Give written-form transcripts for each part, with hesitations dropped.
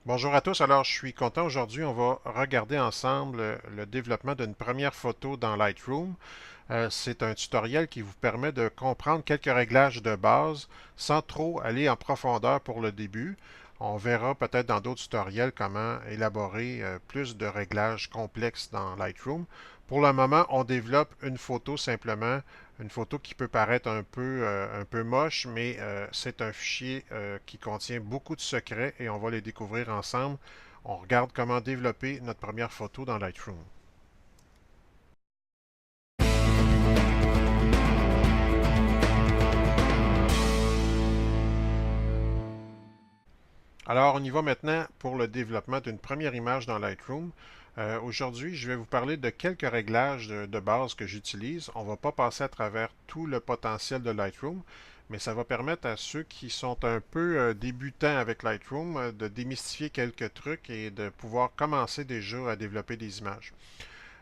Bonjour à tous. Alors, je suis content aujourd'hui. On va regarder ensemble le développement d'une première photo dans Lightroom. C'est un tutoriel qui vous permet de comprendre quelques réglages de base sans trop aller en profondeur pour le début. On verra peut-être dans d'autres tutoriels comment élaborer plus de réglages complexes dans Lightroom. Pour le moment, on développe une photo simplement, une photo qui peut paraître un peu moche, mais c'est un fichier qui contient beaucoup de secrets et on va les découvrir ensemble. On regarde comment développer notre première photo dans Lightroom. Alors, on y va maintenant pour le développement d'une première image dans Lightroom. Aujourd'hui, je vais vous parler de quelques réglages de base que j'utilise. On ne va pas passer à travers tout le potentiel de Lightroom, mais ça va permettre à ceux qui sont un peu débutants avec Lightroom de démystifier quelques trucs et de pouvoir commencer déjà à développer des images.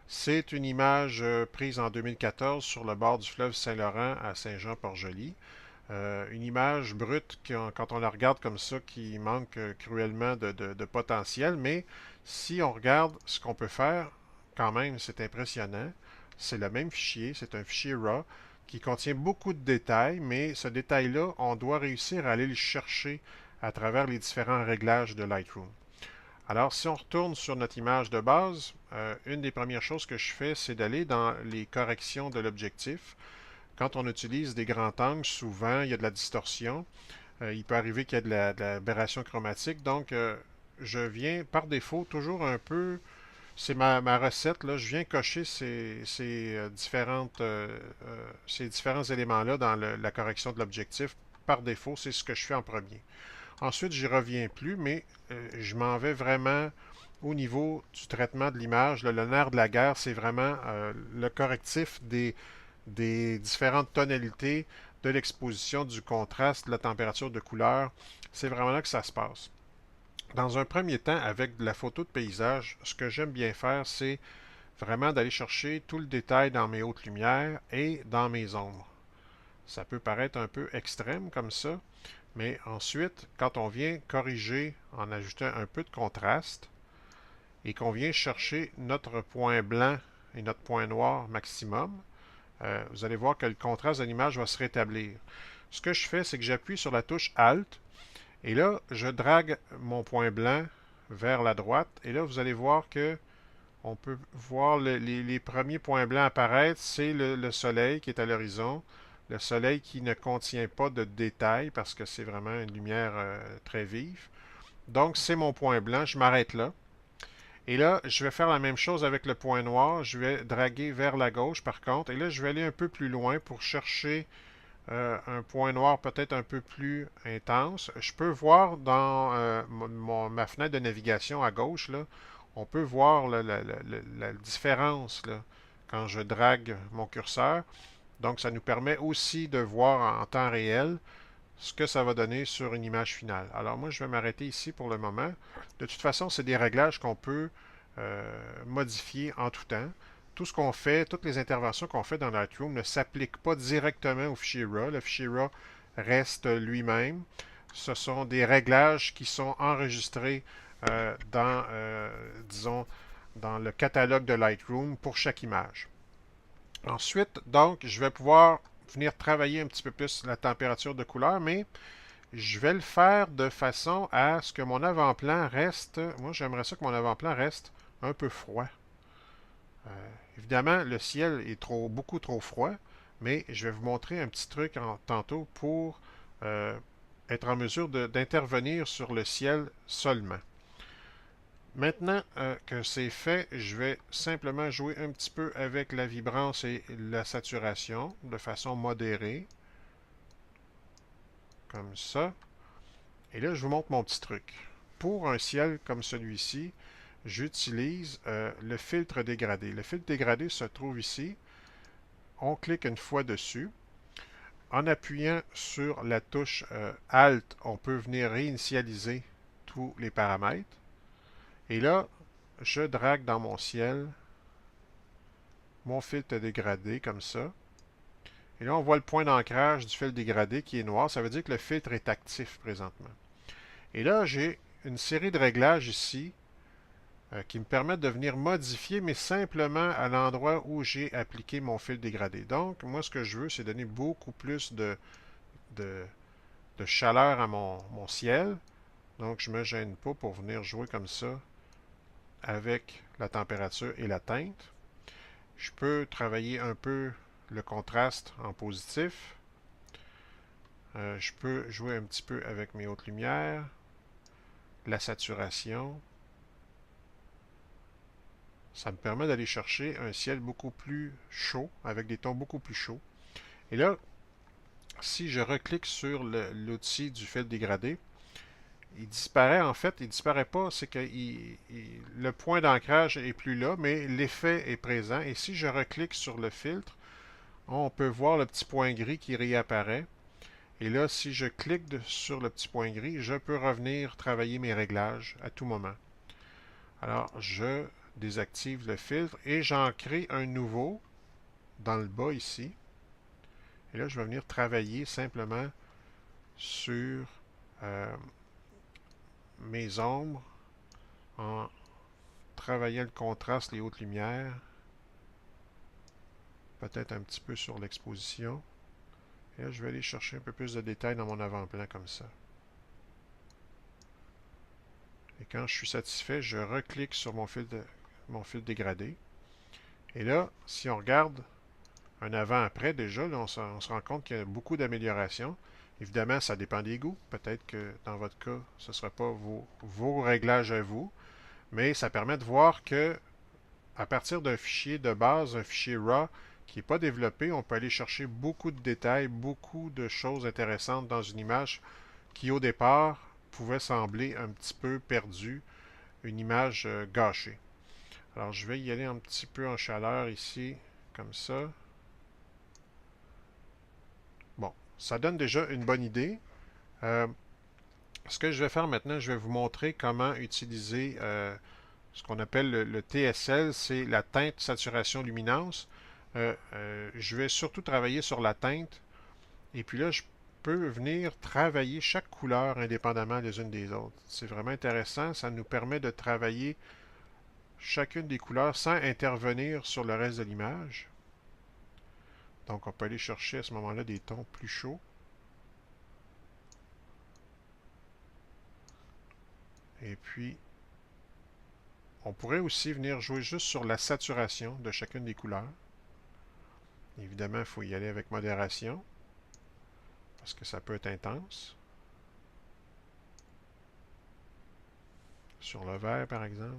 C'est une image prise en 2014 sur le bord du fleuve Saint-Laurent à Saint-Jean-Port-Joli. Une image brute, quand on la regarde comme ça, qui manque cruellement de potentiel, mais si on regarde ce qu'on peut faire, quand même, c'est impressionnant. C'est le même fichier, c'est un fichier RAW qui contient beaucoup de détails, mais ce détail-là, on doit réussir à aller le chercher à travers les différents réglages de Lightroom. Alors, si on retourne sur notre image de base, une des premières choses que je fais, c'est d'aller dans les corrections de l'objectif. Quand on utilise des grands angles, souvent, il y a de la distorsion. Il peut arriver qu'il y ait de l'aberration chromatique. Donc, je viens par défaut toujours un peu, c'est ma recette, là, je viens cocher ces différents éléments-là dans la correction de l'objectif. Par défaut, c'est ce que je fais en premier. Ensuite, j'y reviens plus, mais je m'en vais vraiment au niveau du traitement de l'image. Le nerf de la guerre, c'est vraiment le correctif des différentes tonalités, de l'exposition, du contraste, de la température de couleur. C'est vraiment là que ça se passe. Dans un premier temps, avec de la photo de paysage, ce que j'aime bien faire, c'est vraiment d'aller chercher tout le détail dans mes hautes lumières et dans mes ombres. Ça peut paraître un peu extrême comme ça, mais ensuite, quand on vient corriger en ajoutant un peu de contraste et qu'on vient chercher notre point blanc et notre point noir maximum, vous allez voir que le contraste de l'image va se rétablir. Ce que je fais, c'est que j'appuie sur la touche Alt et là, je drague mon point blanc vers la droite et là, vous allez voir que on peut voir les premiers points blancs apparaître. C'est le soleil qui est à l'horizon. Le soleil qui ne contient pas de détails parce que c'est vraiment une lumière très vive. Donc, c'est mon point blanc. Je m'arrête là. Et là, je vais faire la même chose avec le point noir. Je vais draguer vers la gauche, par contre. Et là, je vais aller un peu plus loin pour chercher un point noir peut-être un peu plus intense. Je peux voir dans ma fenêtre de navigation à gauche, là, on peut voir la différence là, quand je drague mon curseur. Donc, ça nous permet aussi de voir en temps réel ce que ça va donner sur une image finale. Alors, moi, je vais m'arrêter ici pour le moment. De toute façon, c'est des réglages qu'on peut modifier en tout temps. Tout ce qu'on fait, toutes les interventions qu'on fait dans Lightroom ne s'appliquent pas directement au fichier RAW. Le fichier RAW reste lui-même. Ce sont des réglages qui sont enregistrés disons, dans le catalogue de Lightroom pour chaque image. Ensuite, donc, je vais pouvoir venir travailler un petit peu plus la température de couleur, mais je vais le faire de façon à ce que mon avant-plan reste. Moi, j'aimerais ça que mon avant-plan reste un peu froid. Évidemment, le ciel est beaucoup trop froid, mais je vais vous montrer un petit truc tantôt pour euh, être en mesure d'intervenir sur le ciel seulement. Maintenant que c'est fait, je vais simplement jouer un petit peu avec la vibrance et la saturation de façon modérée, comme ça. Et là, je vous montre mon petit truc. Pour un ciel comme celui-ci, j'utilise le filtre dégradé. Le filtre dégradé se trouve ici. On clique une fois dessus. En appuyant sur la touche Alt, on peut venir réinitialiser tous les paramètres. Et là, je drague dans mon ciel mon filtre dégradé comme ça. Et là, on voit le point d'ancrage du fil dégradé qui est noir. Ça veut dire que le filtre est actif présentement. Et là, j'ai une série de réglages ici qui me permettent de venir modifier, mais simplement à l'endroit où j'ai appliqué mon fil dégradé. Donc, moi, ce que je veux, c'est donner beaucoup plus de, de chaleur à mon ciel. Donc, je ne me gêne pas pour venir jouer comme ça avec la température et la teinte. Je peux travailler un peu le contraste en positif. Je peux jouer un petit peu avec mes hautes lumières, la saturation. Ça me permet d'aller chercher un ciel beaucoup plus chaud, avec des tons beaucoup plus chauds. Et là, si je reclique sur l'outil du fil dégradé, il disparaît en fait, il disparaît pas, c'est que le point d'ancrage est plus là, mais l'effet est présent. Et si je reclique sur le filtre, on peut voir le petit point gris qui réapparaît. Et là, si je clique sur le petit point gris, je peux revenir travailler mes réglages à tout moment. Alors, je désactive le filtre et j'en crée un nouveau dans le bas ici. Et là, je vais venir travailler simplement sur mes ombres en travaillant le contraste, les hautes lumières, peut-être un petit peu sur l'exposition. Et là, je vais aller chercher un peu plus de détails dans mon avant-plan comme ça. Et quand je suis satisfait, je reclique sur mon fil dégradé. Et là, si on regarde un avant-après, déjà, là, on se rend compte qu'il y a beaucoup d'améliorations. Évidemment, ça dépend des goûts. Peut-être que dans votre cas, ce ne sera pas vos réglages à vous, mais ça permet de voir que à partir d'un fichier de base, un fichier RAW qui n'est pas développé, on peut aller chercher beaucoup de détails, beaucoup de choses intéressantes dans une image qui, au départ, pouvait sembler un petit peu perdue, une image gâchée. Alors, je vais y aller un petit peu en chaleur ici, comme ça. Bon, ça donne déjà une bonne idée. Ce que je vais faire maintenant, je vais vous montrer comment utiliser ce qu'on appelle le TSL, c'est la teinte saturation luminance. Je vais surtout travailler sur la teinte. Et puis là, je peux venir travailler chaque couleur indépendamment les unes des autres. C'est vraiment intéressant. Ça nous permet de travailler chacune des couleurs sans intervenir sur le reste de l'image. Donc, on peut aller chercher à ce moment-là des tons plus chauds. Et puis, on pourrait aussi venir jouer juste sur la saturation de chacune des couleurs. Évidemment, il faut y aller avec modération, parce que ça peut être intense. Sur le vert, par exemple.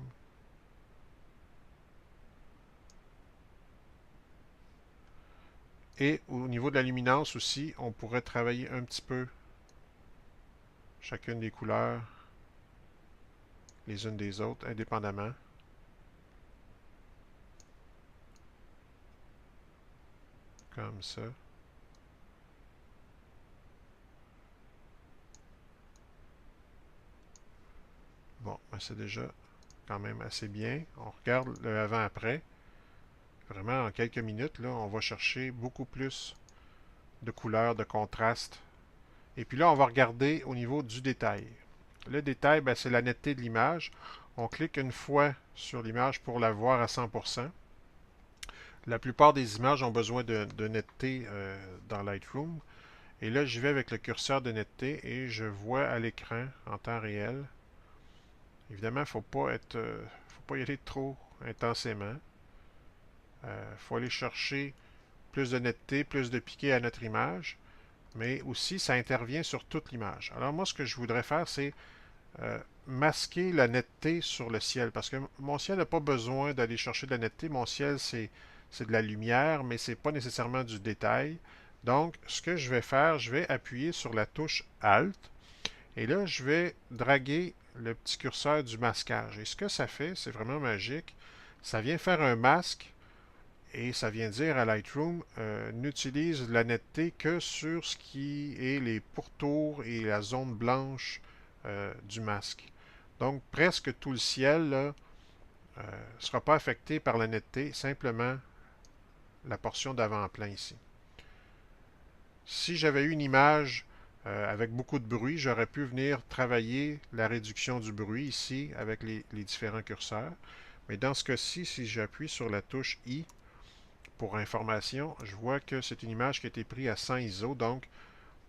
Et au niveau de la luminance aussi, on pourrait travailler un petit peu chacune des couleurs les unes des autres, indépendamment. Comme ça. Bon, ben c'est déjà quand même assez bien. On regarde le avant-après. Vraiment, en quelques minutes, là, on va chercher beaucoup plus de couleurs, de contraste. Et puis là, on va regarder au niveau du détail. Le détail, ben, c'est la netteté de l'image. On clique une fois sur l'image pour la voir à 100%. La plupart des images ont besoin de netteté dans Lightroom. Et là, j'y vais avec le curseur de netteté et je vois à l'écran en temps réel. Évidemment, faut pas y aller trop intensément. Faut aller chercher plus de netteté, plus de piqué à notre image, mais aussi ça intervient sur toute l'image. Alors moi, ce que je voudrais faire, c'est masquer la netteté sur le ciel, parce que mon ciel n'a pas besoin d'aller chercher de la netteté. Mon ciel, c'est de la lumière, mais c'est pas nécessairement du détail. Donc, ce que je vais faire, je vais appuyer sur la touche Alt, et là, je vais draguer le petit curseur du masquage. Et ce que ça fait, c'est vraiment magique. Ça vient faire un masque et ça vient dire à Lightroom, n'utilise la netteté que sur ce qui est les pourtours et la zone blanche du masque. Donc, presque tout le ciel ne sera pas affecté par la netteté, simplement la portion d'avant-plan ici. Si j'avais eu une image avec beaucoup de bruit, j'aurais pu venir travailler la réduction du bruit ici avec les différents curseurs. Mais dans ce cas-ci, si j'appuie sur la touche I pour information, je vois que c'est une image qui a été prise à 100 ISO, donc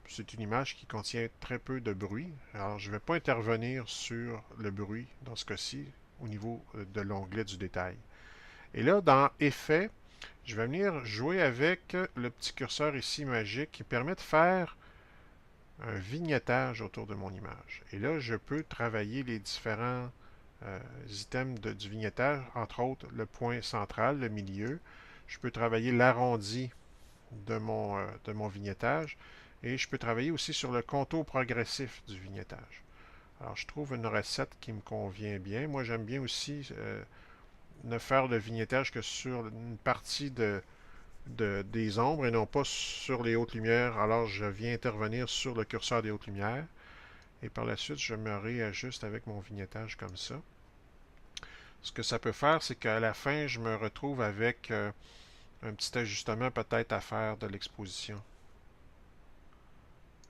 c'est une image qui contient très peu de bruit. Alors, je ne vais pas intervenir sur le bruit dans ce cas-ci au niveau de l'onglet du détail. Et là, dans Effets, je vais venir jouer avec le petit curseur ici magique qui permet de faire un vignettage autour de mon image. Et là, je peux travailler les différents items du vignettage, entre autres le point central, le milieu. Je peux travailler l'arrondi de mon vignettage et je peux travailler aussi sur le contour progressif du vignettage. Alors, je trouve une recette qui me convient bien. Moi, j'aime bien aussi ne faire le vignettage que sur une partie des ombres et non pas sur les hautes lumières. Alors, je viens intervenir sur le curseur des hautes lumières et par la suite, je me réajuste avec mon vignettage comme ça. Ce que ça peut faire, c'est qu'à la fin, je me retrouve avec un petit ajustement peut-être à faire de l'exposition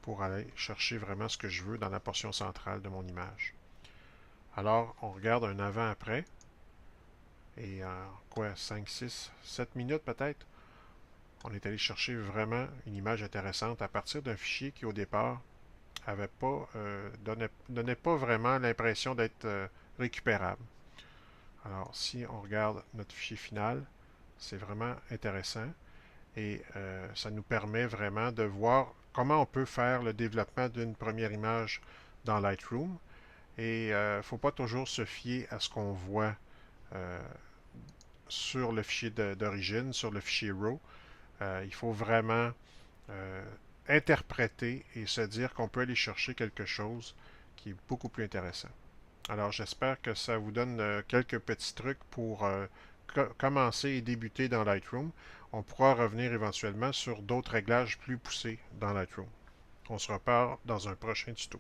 pour aller chercher vraiment ce que je veux dans la portion centrale de mon image. Alors, on regarde un avant-après et en quoi, 5, 6, 7 minutes peut-être, on est allé chercher vraiment une image intéressante à partir d'un fichier qui au départ avait pas, donnait pas vraiment l'impression d'être récupérable. Alors, si on regarde notre fichier final, c'est vraiment intéressant et ça nous permet vraiment de voir comment on peut faire le développement d'une première image dans Lightroom. Et il ne faut pas toujours se fier à ce qu'on voit euh, sur le fichier d'origine, sur le fichier RAW. Il faut vraiment euh, interpréter et se dire qu'on peut aller chercher quelque chose qui est beaucoup plus intéressant. Alors j'espère que ça vous donne quelques petits trucs pour commencer et débuter dans Lightroom. On pourra revenir éventuellement sur d'autres réglages plus poussés dans Lightroom. On se repart dans un prochain tuto.